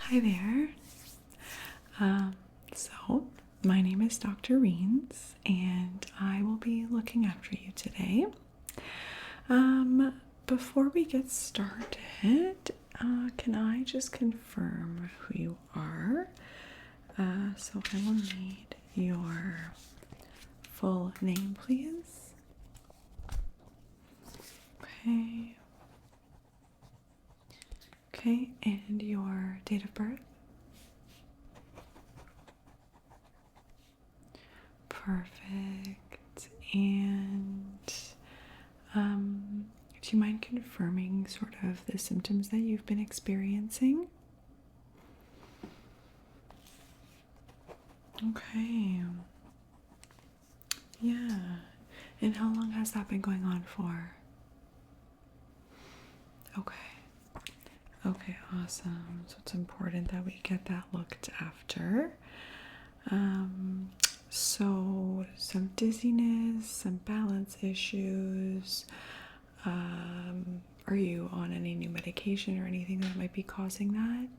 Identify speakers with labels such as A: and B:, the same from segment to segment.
A: Hi there. So, my name is Dr. Reens, and I will be looking after you today. Before we get started, can I just confirm who you are? So I will need your full name, please. Okay. Okay, and your date of birth? Perfect. And do you mind confirming sort of the symptoms that you've been experiencing? Okay. Yeah. And how long has that been going on for? Okay. Okay, awesome. So it's important that we get that looked after. So some dizziness, some balance issues. Are you on any new medication or anything that might be causing that?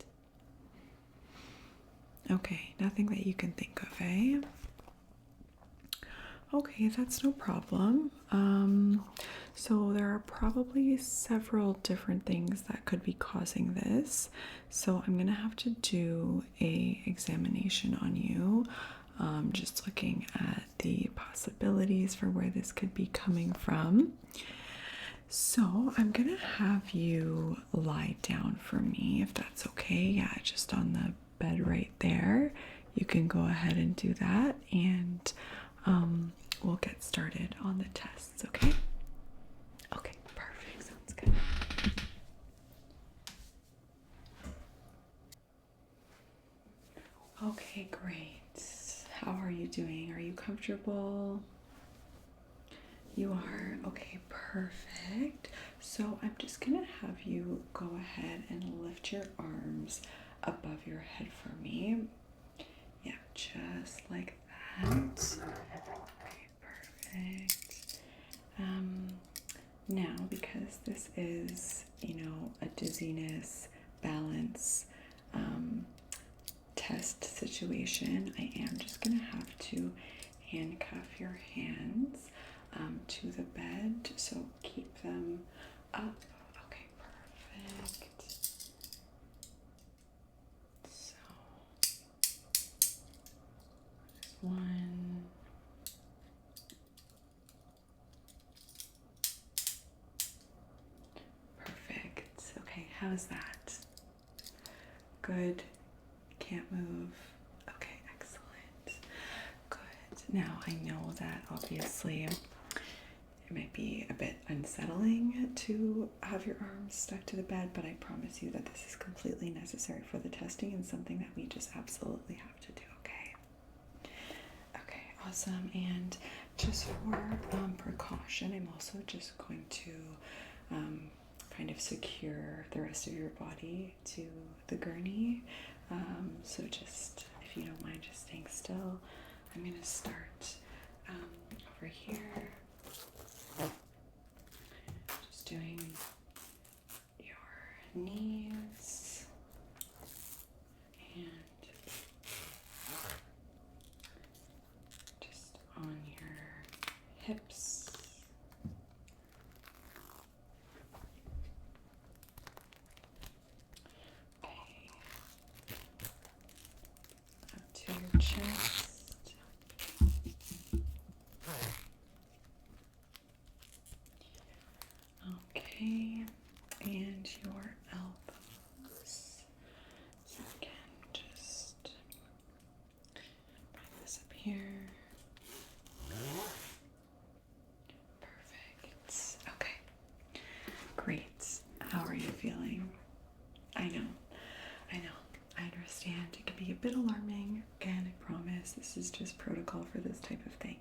A: Okay, nothing that you can think of, eh? Okay, that's no problem. So there are probably several different things that could be causing this. So I'm gonna have to do a examination on you, just looking at the possibilities for where this could be coming from. So I'm gonna have you lie down for me, if that's okay. Yeah, just on the bed right there. You can go ahead and do that, and we'll get started on the tests, okay? Okay, perfect. Sounds good. Okay, great. How are you doing? Are you comfortable? You are? Okay, perfect. So I'm just gonna have you go ahead and lift your arms above your head for me. Yeah, just like that. Okay, perfect. Now, because this is, a dizziness, balance, test situation, I am just gonna have to handcuff your hands to the bed, so keep them up. Okay, perfect. So, there's one. Perfect. Okay, how's that? Good. Can't move. Okay, excellent. Good. Now, I know that obviously it might be a bit unsettling to have your arms stuck to the bed, but I promise you that this is completely necessary for the testing and something that we just absolutely have to do, okay? Okay, awesome. And just for precaution, I'm also just going to kind of secure the rest of your body to the gurney. So just, if you don't mind just staying still, I'm going to start over here. Just doing your knees and just on your hips. Okay. Up to your chest. Okay, and your elbows. So again, just bring this up here. Perfect. Okay, great. How are you feeling? I know. I understand. It can be a bit alarming. Again, I promise this is just protocol for this type of thing.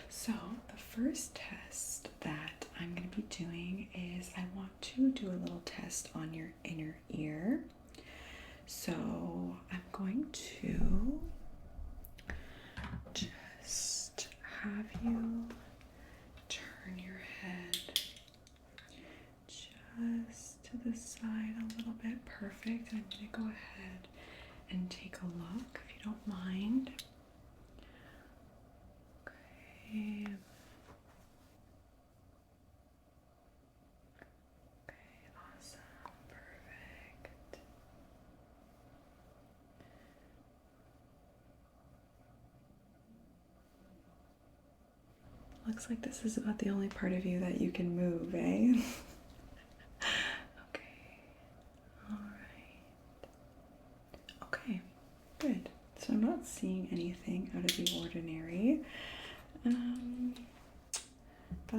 A: So the first test that I'm going to be doing is I want to do a little test on your inner ear. So I'm going to just have you turn your head just to the side a little bit. Perfect. Perfect. I'm going to go ahead and take a look, if you don't mind. Okay. Okay, awesome. Perfect. Looks like this is about the only part of you that you can move, eh? Okay. Alright. Okay, good. So I'm not seeing anything out of the ordinary. But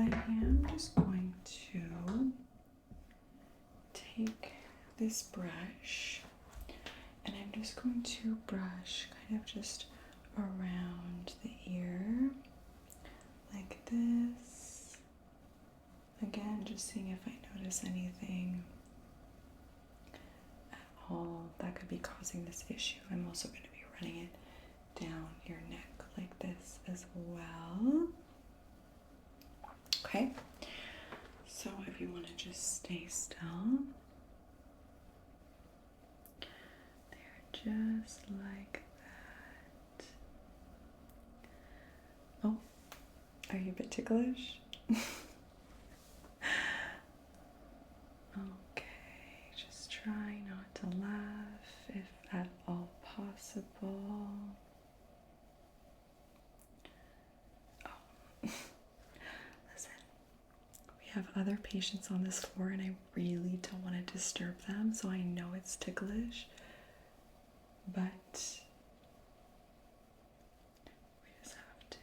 A: I am just going to take this brush and I'm just going to brush kind of just around the ear like this. Again, just seeing if I notice anything at all that could be causing this issue. I'm also going to be running it down your neck like this as well. Okay, so if you want to just stay still, there, just like that. Oh, are you a bit ticklish? Okay, just try not to laugh if at all possible. Oh, listen, we have other patients on this floor and I really don't want to disturb them, so I know it's ticklish, but we just have to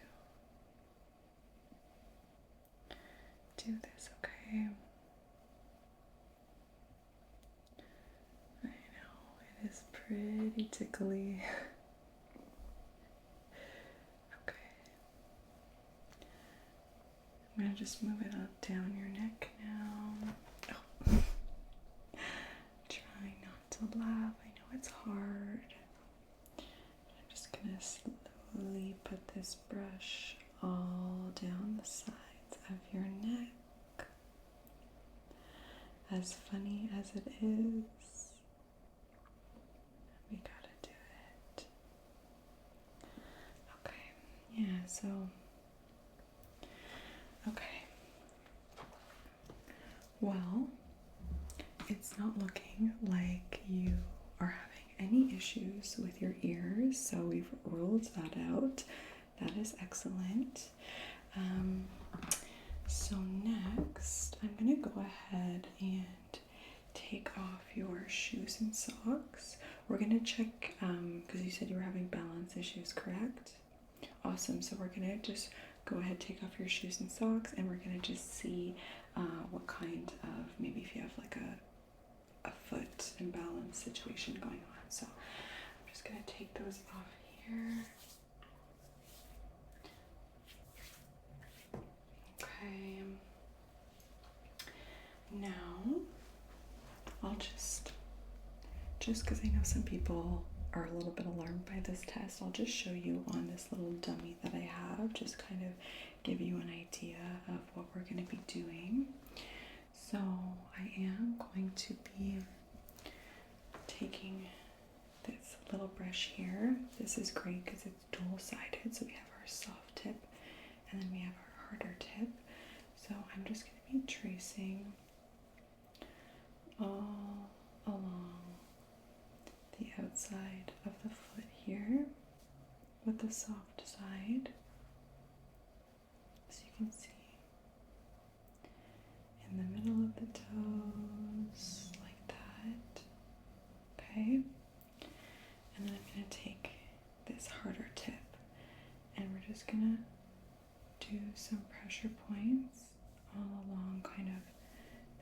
A: do this, okay? I know, it is pretty tickly. Okay. I'm gonna just move it up down your neck now. Oh. Try not to laugh. I know it's hard. I'm just gonna slowly put this brush all down the sides of your neck. As funny as it is, we gotta do it. Okay, yeah, so, okay. Well, it's not looking like you are having any issues with your ears, so we've ruled that out. That is excellent. So next, I'm going to go ahead and take off your shoes and socks. We're going to check, because you said you were having balance issues, correct? Awesome. So we're going to just go ahead, take off your shoes and socks, and we're going to just see what kind of, maybe if you have like a foot imbalance situation going on. So I'm just going to take those off here. Okay. Now, I'll just because I know some people are a little bit alarmed by this test, I'll just show you on this little dummy that I have, just kind of give you an idea of what we're going to be doing. So I am going to be taking this little brush here. This is great because it's dual-sided, so we have our soft tip and then we have our harder tip. So I'm just going to be tracing all along the outside of the foot here with the soft side, as you can see, in the middle of the toes, like that. Okay, and then I'm going to take this harder tip and we're just going to do some pressure points all along kind of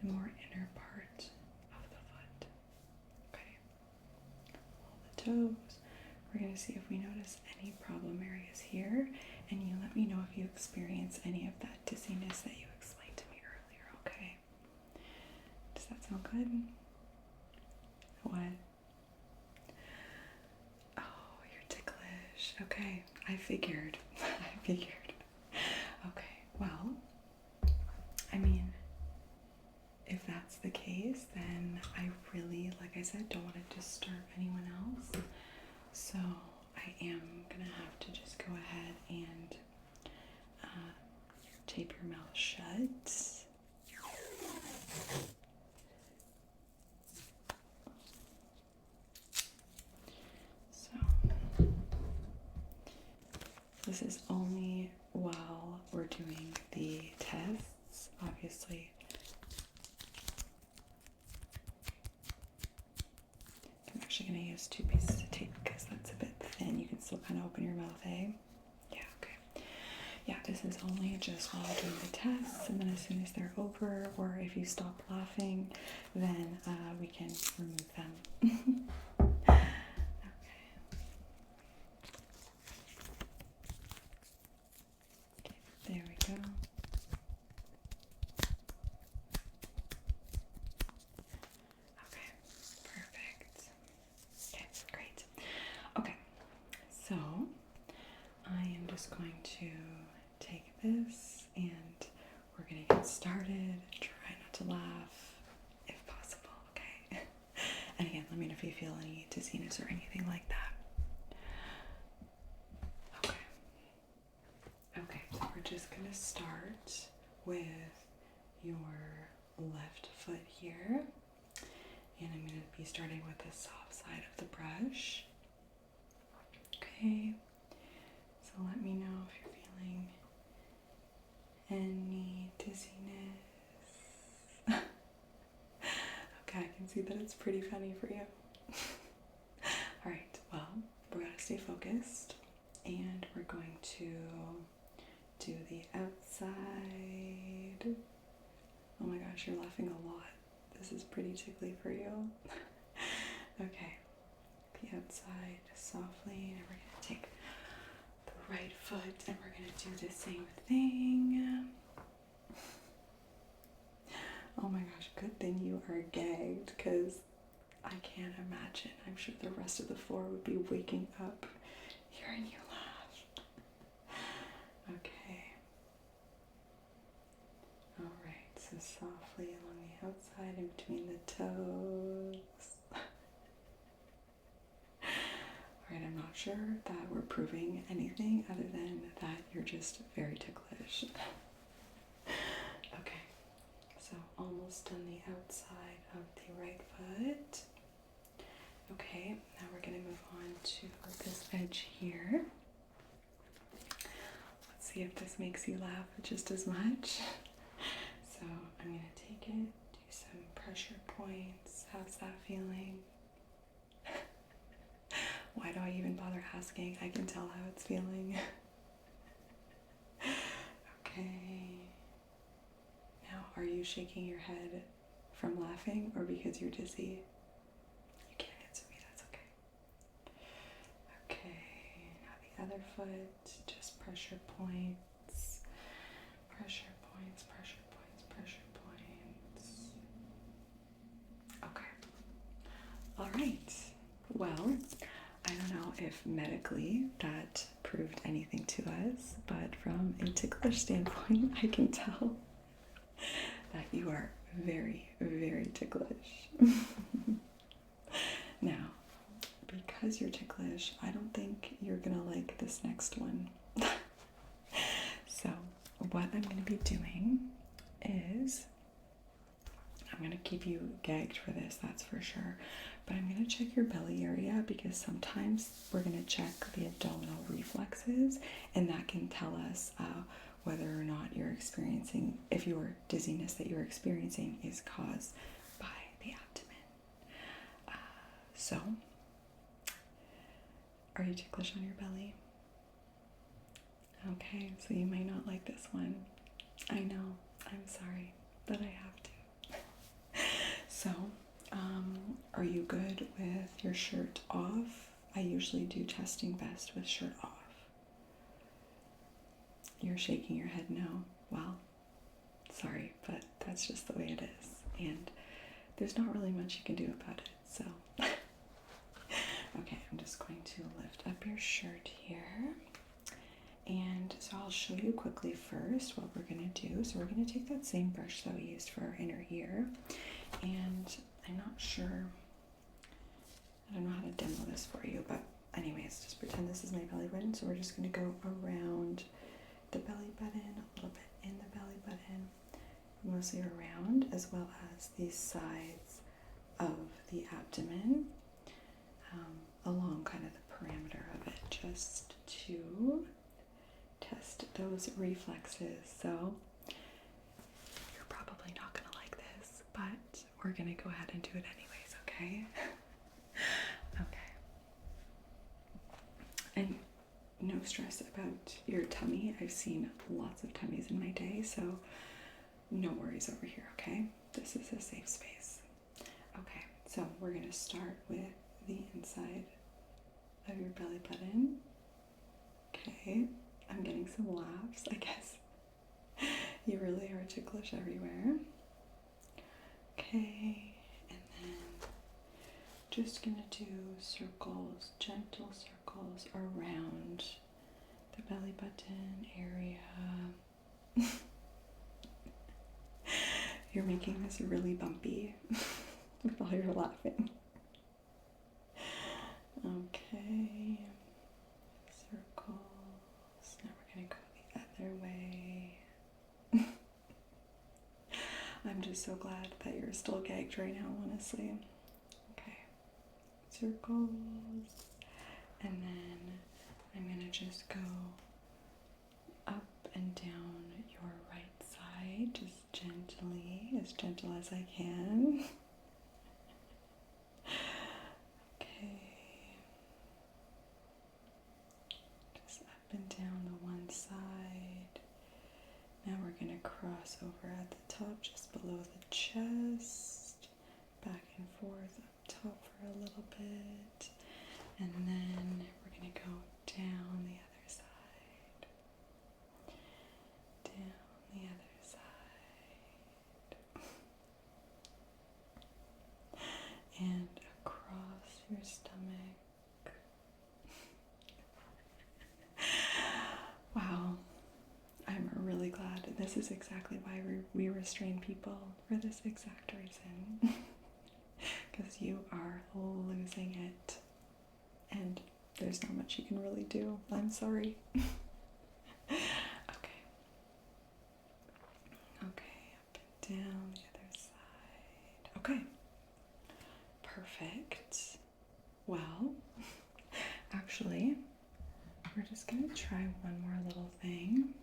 A: the more inner part of the foot. Okay, all the toes. We're going to see if we notice any problem areas here, and you let me know if you experience any of that dizziness that you explained to me earlier, okay? Does that sound good? What? Oh, you're ticklish. Okay, I figured. I figured. Okay, well, I mean, if that's the case, then I really, like I said, don't want to disturb anyone else. So I am gonna have to just go ahead and tape your mouth shut. So this is only while we're doing the tests, obviously. I'm actually going to use 2 pieces of tape because that's a bit thin. You can still kind of open your mouth, eh? Yeah, okay. Yeah, this is only just while doing the tests, and then as soon as they're over, or if you stop laughing, then we can remove them. There we go. Okay, perfect. Okay, great. Okay, so I am just going to take this and we're gonna get started. Try not to laugh if possible, okay? And again, let me know if you feel any dizziness or anything like that. Okay, so we're just going to start with your left foot here. And I'm going to be starting with the soft side of the brush. Okay, so let me know if you're feeling any dizziness. Okay, I can see that it's pretty funny for you. Alright, well, we're going to stay focused. And we're going to do the outside. Oh my gosh, you're laughing a lot. This is pretty tickly for you. Okay, the outside softly, and we're going to take the right foot and we're going to do the same thing. Oh my gosh, good thing you are gagged, because I can't imagine. I'm sure the rest of the floor would be waking up hearing you laugh. Okay. Alright, so softly along the outside and between the toes. Alright, I'm not sure that we're proving anything other than that you're just very ticklish. Okay, so almost on the outside of the right foot. Okay, now we're going to move on to this edge here. Let's see if this makes you laugh just as much. So I'm going to take it, do some pressure points. How's that feeling? Why do I even bother asking? I can tell how it's feeling. Okay. Now, are you shaking your head from laughing or because you're dizzy? You can't answer me, that's okay. Okay, now the other foot, just pressure points. Pressure points, pressure points, pressure points. Okay. All right. Well, I don't know if medically that proved anything to us, but from a ticklish standpoint, I can tell that you are very, very ticklish. Now, because you're ticklish, I don't think you're gonna like this next one. So, what I'm gonna be doing is, I'm going to keep you gagged for this, that's for sure. But I'm going to check your belly area, because sometimes we're going to check the abdominal reflexes, and that can tell us whether or not you're experiencing, if your dizziness that you're experiencing is caused by the abdomen. So, are you ticklish on your belly? Okay, so you might not like this one. I know, I'm sorry, but I have to. So, are you good with your shirt off? I usually do testing best with shirt off. You're shaking your head no. Well, sorry, but that's just the way it is. And there's not really much you can do about it, so. Okay, I'm just going to lift up your shirt here. And so I'll show you quickly first what we're going to do. So we're going to take that same brush that we used for our inner ear, and I'm not sure, I don't know how to demo this for you, but anyways, just pretend this is my belly button. So we're just going to go around the belly button, a little bit in the belly button, mostly around, as well as the sides of the abdomen, along kind of the parameter of it, just to test those reflexes. So you're probably not going to like this, but we're going to go ahead and do it anyways, okay? Okay. And no stress about your tummy. I've seen lots of tummies in my day, so no worries over here, okay? This is a safe space. Okay, so we're going to start with the inside of your belly button. Okay, I'm getting some laughs, I guess. You really are ticklish everywhere. Okay, and then just gonna do circles, gentle circles around the belly button area. You're making this really bumpy while you're laughing. Okay, circles. Now we're gonna go the other way. I'm just so glad that you're still gagged right now, honestly. Okay, circles. And then I'm gonna just go up and down your right side, just gently, as gentle as I can. Okay. Just up and down the one side. Now we're going to cross over at the top, just below the chest, back and forth up top for a little bit, and then we're going to go down the other side, down the other side, and across your stomach. Wow. I'm really glad. This is exactly why we restrain people, for this exact reason. Because you are losing it. And there's not much you can really do. I'm sorry. Okay. Okay, up and down the other side. Okay. Perfect. Well, actually, we're just going to try one more little thing.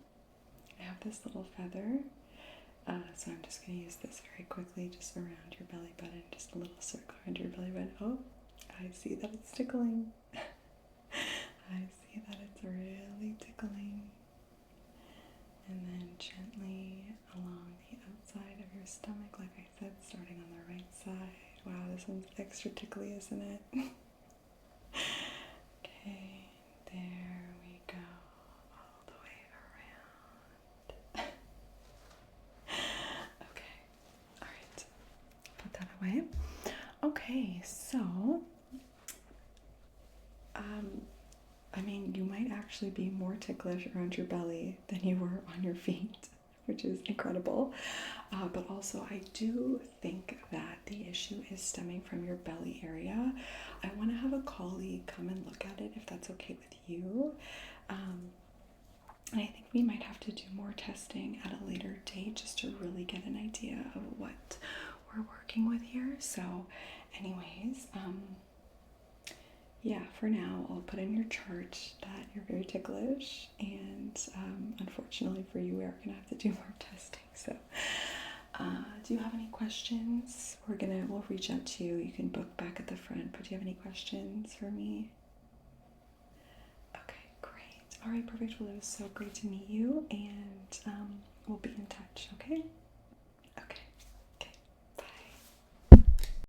A: I have this little feather, so I'm just going to use this very quickly just around your belly button, just a little circle around your belly button. Oh, I see that it's tickling. I see that it's really tickling. And then gently along the outside of your stomach, like I said, starting on the right side. Wow, this one's extra tickly, isn't it? Okay, there we go, all the way around. Okay, all right, put that away. Okay, so, I mean, you might actually be more ticklish around your belly than you were on your feet, which is incredible. But also, I do think that the issue is stemming from your belly area. I want to have a colleague come and look at it if that's okay with you. And I think we might have to do more testing at a later date just to really get an idea of what we're working with here. So anyways, yeah, for now, I'll put in your chart that you're very ticklish, and unfortunately for you, we are going to have to do more testing. So, do you have any questions? We'll reach out to you. You can book back at the front, but do you have any questions for me? Okay, great. All right, perfect. Well, it was so great to meet you, and we'll be in touch, okay?